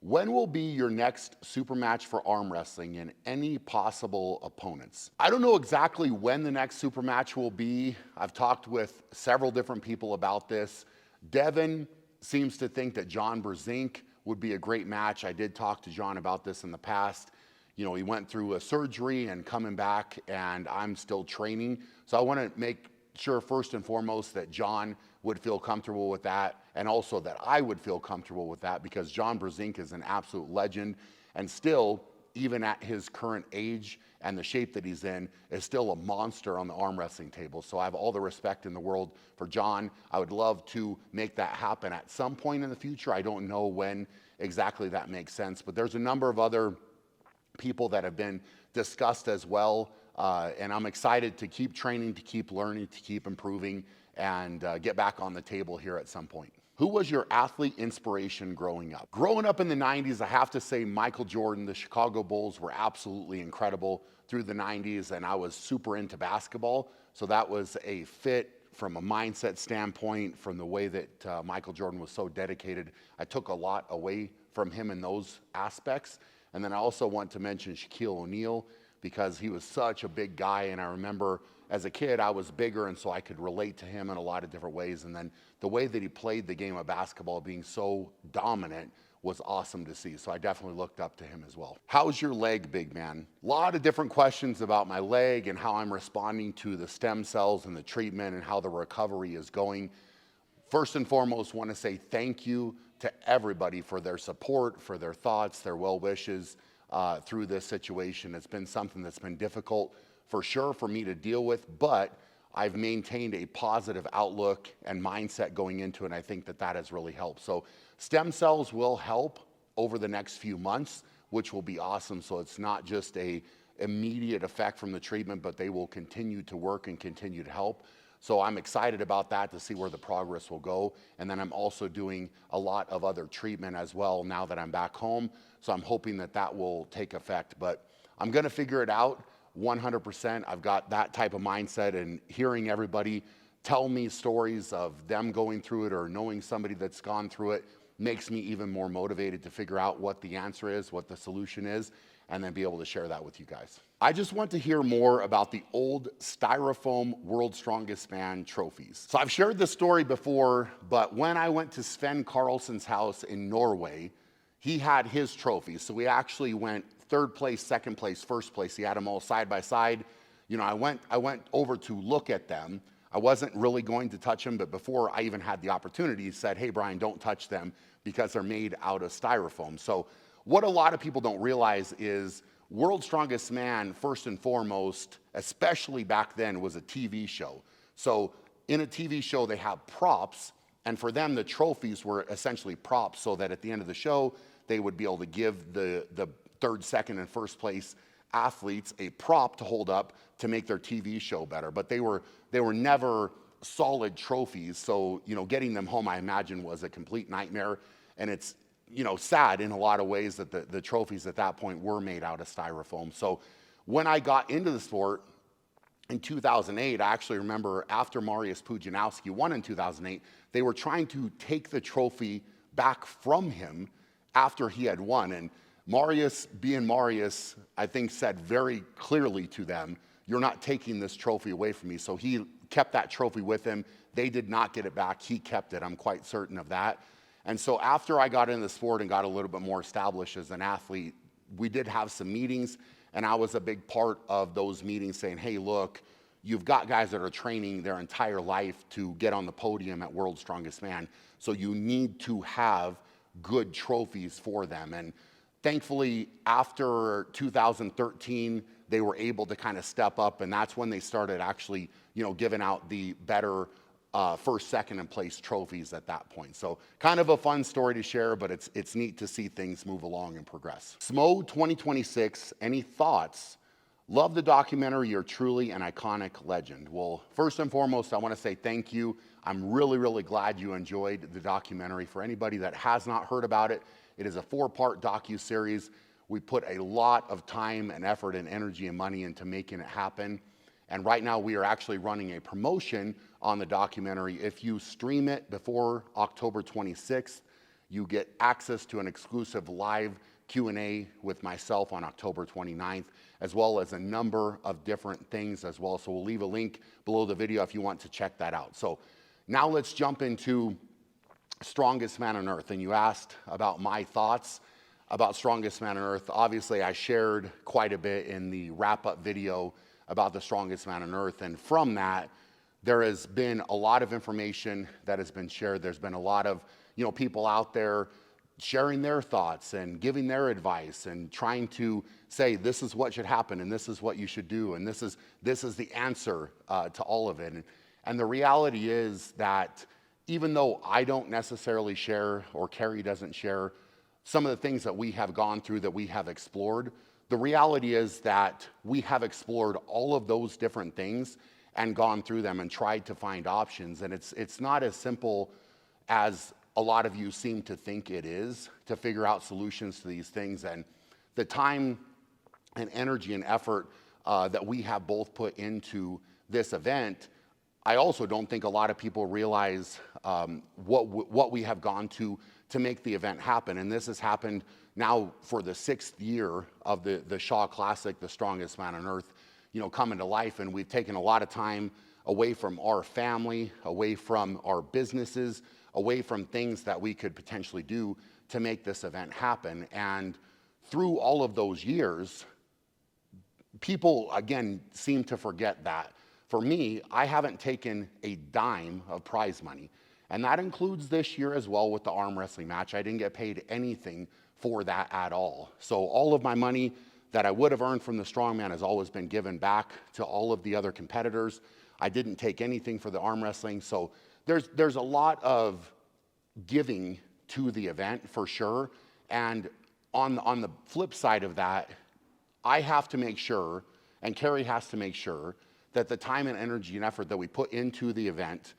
When will be your next super match for arm wrestling and any possible opponents? I don't know exactly when the next super match will be. I've talked with several different people about this. Devin seems to think that John Brzezinski would be a great match. I did talk to John about this in the past. You know, he went through a surgery and coming back, and I'm still training. So I want to make sure first and foremost that John would feel comfortable with that, and also that I would feel comfortable with that, because John Brzezinski is an absolute legend, and still, even at his current age and the shape that he's in, is still a monster on the arm wrestling table. So I have all the respect in the world for John. I would love to make that happen at some point in the future. I don't know when exactly that makes sense, but there's a number of other people that have been discussed as well, and I'm excited to keep training, to keep learning, to keep improving, and get back on the table here at some point. Who was your athlete inspiration growing up? Growing up in the 90s, I have to say Michael Jordan. The Chicago Bulls were absolutely incredible through the 90s, and I was super into basketball, so that was a fit from a mindset standpoint, from the way that Michael Jordan was so dedicated. I took a lot away from him in those aspects. And then I also want to mention Shaquille O'Neal, because he was such a big guy, and I remember as a kid I was bigger, and so I could relate to him in a lot of different ways. And then the way that he played the game of basketball, being so dominant, was awesome to see. So I definitely looked up to him as well. How's your leg, big man? A lot of different questions about my leg and how I'm responding to the stem cells and the treatment and how the recovery is going. First and foremost, want to say thank you to everybody for their support, for their thoughts, their well wishes through this situation. It's been something that's been difficult for sure for me to deal with, but I've maintained a positive outlook and mindset going into it, and I think that that has really helped. So stem cells will help over the next few months, which will be awesome. So it's not just a immediate effect from the treatment, but they will continue to work and continue to help. So I'm excited about that, to see where the progress will go. And then I'm also doing a lot of other treatment as well now that I'm back home. So I'm hoping that that will take effect. But I'm going to figure it out 100%. I've got that type of mindset, and hearing everybody tell me stories of them going through it or knowing somebody that's gone through it makes me even more motivated to figure out what the answer is, what the solution is, and then be able to share that with you guys. I just want to hear more about the old styrofoam World's Strongest Man trophies. So I've shared this story before, but when I went to Sven Carlson's house in Norway, he had his trophies. So we actually went third place, second place, first place. He had them all side by side. You know, I went over to look at them. I wasn't really going to touch them, but before I even had the opportunity, he said, "Hey, Brian, don't touch them because they're made out of styrofoam." So what a lot of people don't realize is World's Strongest Man, first and foremost, especially back then, was a TV show. So in a TV show, they have props, and for them, the trophies were essentially props, so that at the end of the show, they would be able to give the third, second, and first place athletes a prop to hold up to make their TV show better. But they were never solid trophies, so getting them home, I imagine, was a complete nightmare. And it's sad in a lot of ways that the trophies at that point were made out of styrofoam. So when I got into the sport in 2008, I actually remember after Mariusz Pudzianowski won in 2008, they were trying to take the trophy back from him after he had won. And Mariusz, being Mariusz, I think said very clearly to them, "You're not taking this trophy away from me." So he kept that trophy with him. They did not get it back. He kept it. I'm quite certain of that. And so after I got into the sport and got a little bit more established as an athlete, we did have some meetings, and I was a big part of those meetings saying, "Hey, look, you've got guys that are training their entire life to get on the podium at World's Strongest Man, so you need to have good trophies for them." And thankfully, after 2013, they were able to kind of step up, and that's when they started actually, giving out the better first, second, and place trophies at that point. So kind of a fun story to share, but it's neat to see things move along and progress. SMO 2026, any thoughts? Love the documentary. You're truly an iconic legend. Well, first and foremost, I want to say thank you. I'm really, really glad you enjoyed the documentary. For anybody that has not heard about it, it is a 4-part docu-series. We put a lot of time and effort and energy and money into making it happen. And right now we are actually running a promotion on the documentary. If you stream it before October 26th, You get access to an exclusive live Q&A with myself on October 29th, as well as a number of different things as well. So we'll leave a link below the video if you want to check that out. So now let's jump into Strongest Man on Earth. And you asked about my thoughts about Strongest Man on Earth. Obviously, I shared quite a bit in the wrap-up video about the Strongest Man on Earth. And from that, there has been a lot of information that has been shared. There's been a lot of people out there sharing their thoughts and giving their advice and trying to say this is what should happen and this is what you should do and this is the answer to all of it. And the reality is that even though I don't necessarily share or Carrie doesn't share some of the things that we have gone through, that we have explored, the reality is that we have explored all of those different things and gone through them and tried to find options. And it's not as simple as a lot of you seem to think it is to figure out solutions to these things. And the time and energy and effort that we have both put into this event, I also don't think a lot of people realize what we have gone to make the event happen. And this has happened now for the 6th year of the Shaw Classic, the Strongest Man on Earth, coming to life. And we've taken a lot of time away from our family, away from our businesses, away from things that we could potentially do to make this event happen. And through all of those years, people, again, seem to forget that. For me, I haven't taken a dime of prize money. And that includes this year as well with the arm wrestling match. I didn't get paid anything for that at all. So all of my money that I would have earned from the Strongman has always been given back to all of the other competitors. I didn't take anything for the arm wrestling. So there's a lot of giving to the event for sure. And on the flip side of that, I have to make sure, and Carrie has to make sure, that the time and energy and effort that we put into the event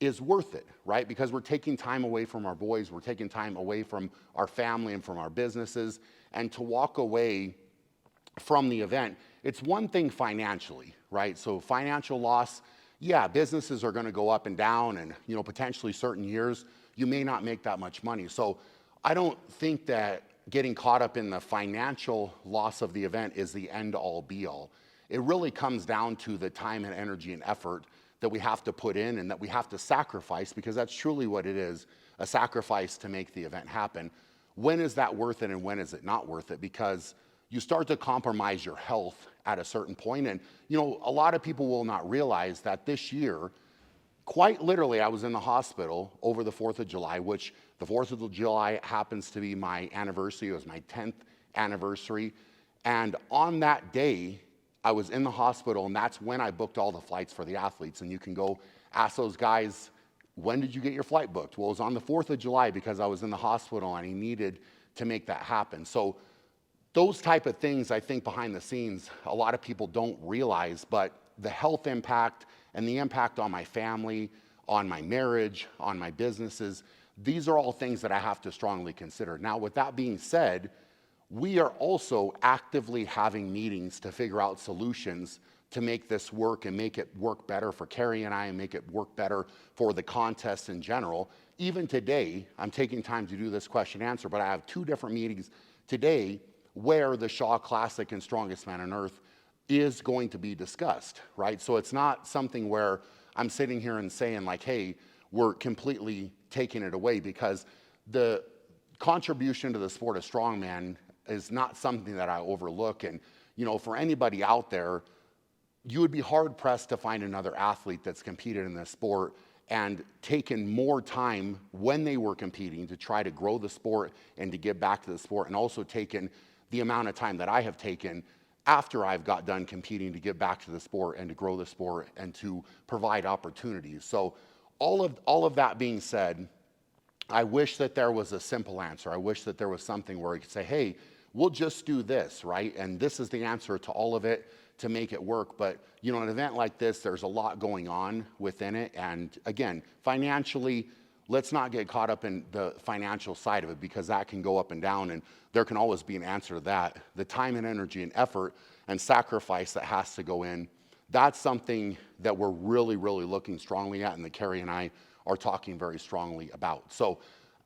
is worth it, right? Because we're taking time away from our boys, we're taking time away from our family and from our businesses, and to walk away from the event, it's one thing financially, right? So financial loss, yeah, businesses are going to go up and down, and potentially certain years you may not make that much money. So I don't think that getting caught up in the financial loss of the event is the end all be all. It really comes down to the time and energy and effort that we have to put in and that we have to sacrifice, because that's truly what it is, a sacrifice to make the event happen. When is that worth it and when is it not worth it? Because you start to compromise your health at a certain point. And, a lot of people will not realize that this year, quite literally, I was in the hospital over the 4th of July, which the 4th of July happens to be my anniversary. It was my 10th anniversary. And on that day, I was in the hospital, and that's when I booked all the flights for the athletes. And you can go ask those guys, when did you get your flight booked? Well, it was on the 4th of July because I was in the hospital and he needed to make that happen. So those type of things, I think behind the scenes, a lot of people don't realize, but the health impact and the impact on my family, on my marriage, on my businesses, these are all things that I have to strongly consider. Now, with that being said, we are also actively having meetings to figure out solutions to make this work and make it work better for Carrie and I and make it work better for the contest in general. Even today, I'm taking time to do this question and answer, but I have 2 different meetings today where the Shaw Classic and Strongest Man on Earth is going to be discussed, right? So it's not something where I'm sitting here and saying like, hey, we're completely taking it away, because the contribution to the sport of strongman is not something that I overlook. And, for anybody out there, you would be hard pressed to find another athlete that's competed in this sport and taken more time when they were competing to try to grow the sport and to give back to the sport, and also taken the amount of time that I have taken after I've got done competing to give back to the sport and to grow the sport and to provide opportunities. So all of that being said, I wish that there was a simple answer. I wish that there was something where you could say, hey, we'll just do this, right? And this is the answer to all of it to make it work. But, an event like this, there's a lot going on within it. And again, financially, let's not get caught up in the financial side of it, because that can go up and down, and there can always be an answer to that. The time and energy and effort and sacrifice that has to go in, that's something that we're really, really looking strongly at, and that Carrie and I are talking very strongly about. So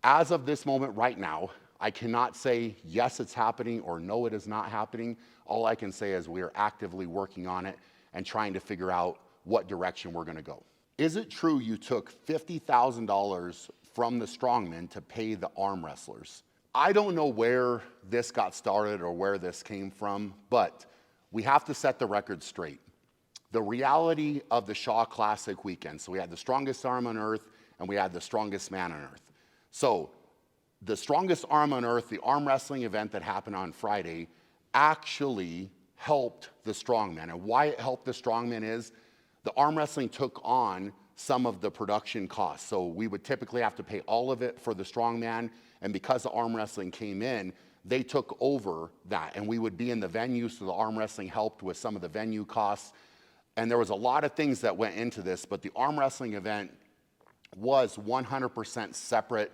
As of this moment right now, I cannot say yes, it's happening or no, it is not happening. All I can say is we are actively working on it and trying to figure out what direction we're gonna go. Is it true you took $50,000 from the Strongman to pay the arm wrestlers? I don't know where this got started or where this came from, but we have to set the record straight. The reality of the Shaw Classic weekend, so we had the strongest arm on earth and we had the strongest man on earth. So the strongest arm on earth, the arm wrestling event that happened on Friday, actually helped the strongman. And why it helped the strongman is the arm wrestling took on some of the production costs. So we would typically have to pay all of it for the strongman, and because the arm wrestling came in, they took over that, and we would be in the venue, so the arm wrestling helped with some of the venue costs. And there was a lot of things that went into this, but the arm wrestling event was 100% separate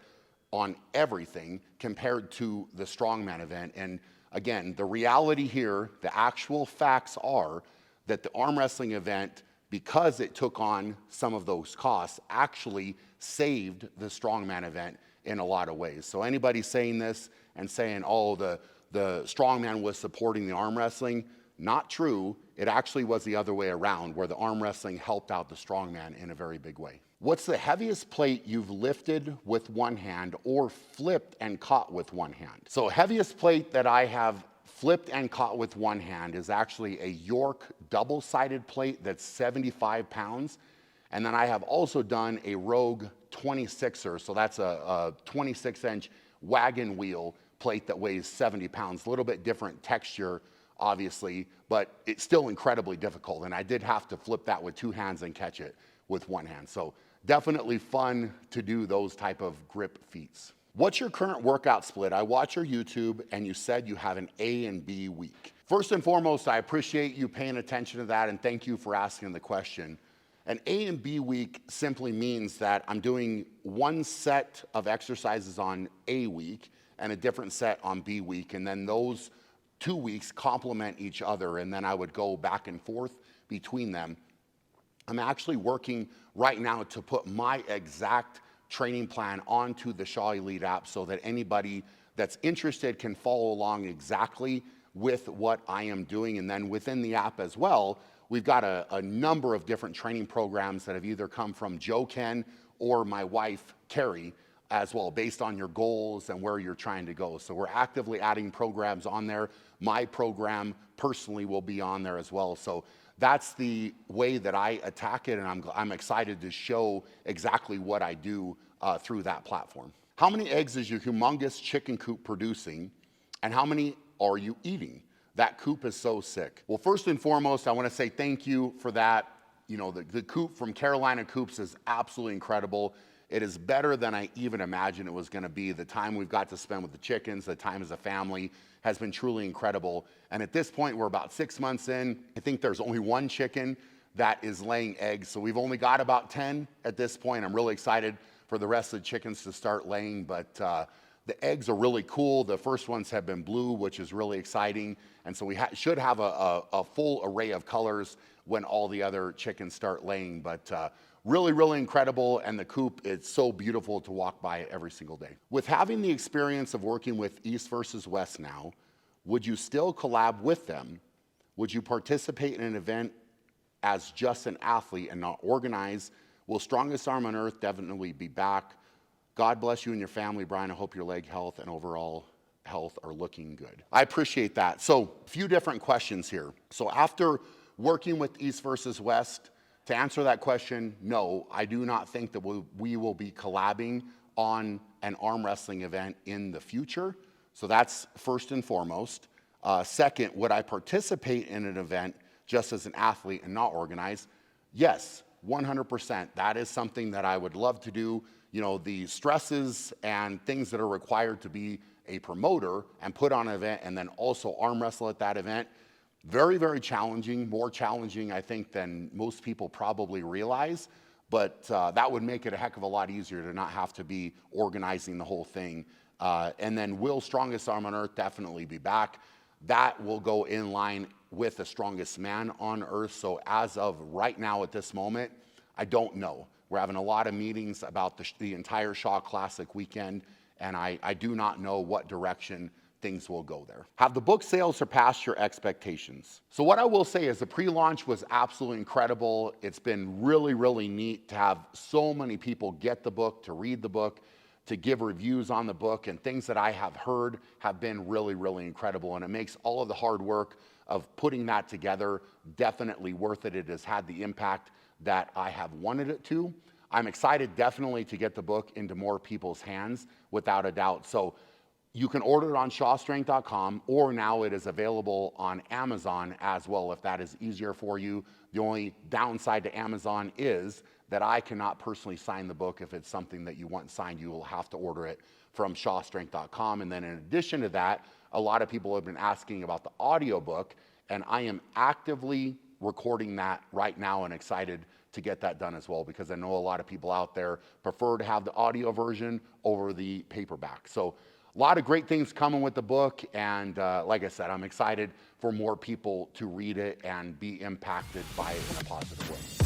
on everything compared to the strongman event. And again, the reality here, the actual facts are that the arm wrestling event, because it took on some of those costs, actually saved the strongman event in a lot of ways. So anybody saying this and saying, oh, the strongman was supporting the arm wrestling, not true. It actually was the other way around, where the arm wrestling helped out the strongman in a very big way. What's the heaviest plate you've lifted with one hand or flipped and caught with one hand? So heaviest plate that I have flipped and caught with one hand is actually a York double-sided plate that's 75 pounds. And then I have also done a Rogue 26er, so that's a 26-inch wagon wheel plate that weighs 70 pounds. A little bit different texture, obviously, but it's still incredibly difficult. And I did have to flip that with two hands and catch it with one hand. So definitely fun to do those type of grip feats. What's your current workout split? I watch your YouTube and you said you have an A and B week. First and foremost, I appreciate you paying attention to that and thank you for asking the question. An A and B week simply means that I'm doing one set of exercises on A week and a different set on B week, and then those 2 weeks complement each other, and then I would go back and forth between them. I'm actually working right now to put my exact training plan onto the Shaw Elite app so that anybody that's interested can follow along exactly with what I am doing. And then within the app as well, we've got a number of different training programs that have either come from Kenn or my wife, Carrie, as well, based on your goals and where you're trying to go. So we're actively adding programs on there. My program personally will be on there as well. So that's the way that I attack it, and I'm excited to show exactly what I do through that platform. How many eggs is your humongous chicken coop producing, and how many are you eating? That coop is so sick. Well, first and foremost, I want to say thank you for that. You know, the coop from Carolina Coops is absolutely incredible. It is better than I even imagined it was going to be. The time we've got to spend with the chickens, the time as a family has been truly incredible. And at this point, we're about 6 months in. I think there's only one chicken that is laying eggs. So we've only got about 10 at this point. I'm really excited for the rest of the chickens to start laying, but the eggs are really cool. The first ones have been blue, which is really exciting. And so we should have a full array of colors when all the other chickens start laying. But really, really incredible. And the coop, it's so beautiful to walk by it every single day. With having the experience of working with East versus West now, would you still collab with them? Would you participate in an event as just an athlete and not organize? Will Strongest Arm on Earth definitely be back? God bless you and your family, Brian. I hope your leg health and overall health are looking good. I appreciate that. So a few different questions here. So after working with East versus West, to answer that question, no, I do not think that we will be collabing on an arm wrestling event in the future. So that's first and foremost. Second, would I participate in an event just as an athlete and not organize? Yes, 100%. That is something that I would love to do. You know, the stresses and things that are required to be a promoter and put on an event and then also arm wrestle at that event, very, very challenging, more challenging, I think, than most people probably realize. But that would make it a heck of a lot easier to not have to be organizing the whole thing. And then will Strongest Arm on Earth definitely be back? That will go in line with the Strongest Man on Earth. So as of right now at this moment, I don't know. We're having a lot of meetings about the entire Shaw Classic weekend, and I do not know what direction things will go there. Have the book sales surpassed your expectations? So what I will say is the pre-launch was absolutely incredible. It's been really, really neat to have so many people get the book, to read the book, to give reviews on the book, and things that I have heard have been really, really incredible. And it makes all of the hard work of putting that together definitely worth it. It has had the impact that I have wanted it to. I'm excited definitely to get the book into more people's hands, without a doubt. So you can order it on shawstrength.com, or now it is available on Amazon as well, if that is easier for you. The only downside to Amazon is that I cannot personally sign the book. If it's something that you want signed, you will have to order it from shawstrength.com. And then in addition to that, a lot of people have been asking about the audiobook, and I am actively recording that right now and excited to get that done as well, because I know a lot of people out there prefer to have the audio version over the paperback. So a lot of great things coming with the book, and like I said, I'm excited for more people to read it and be impacted by it in a positive way.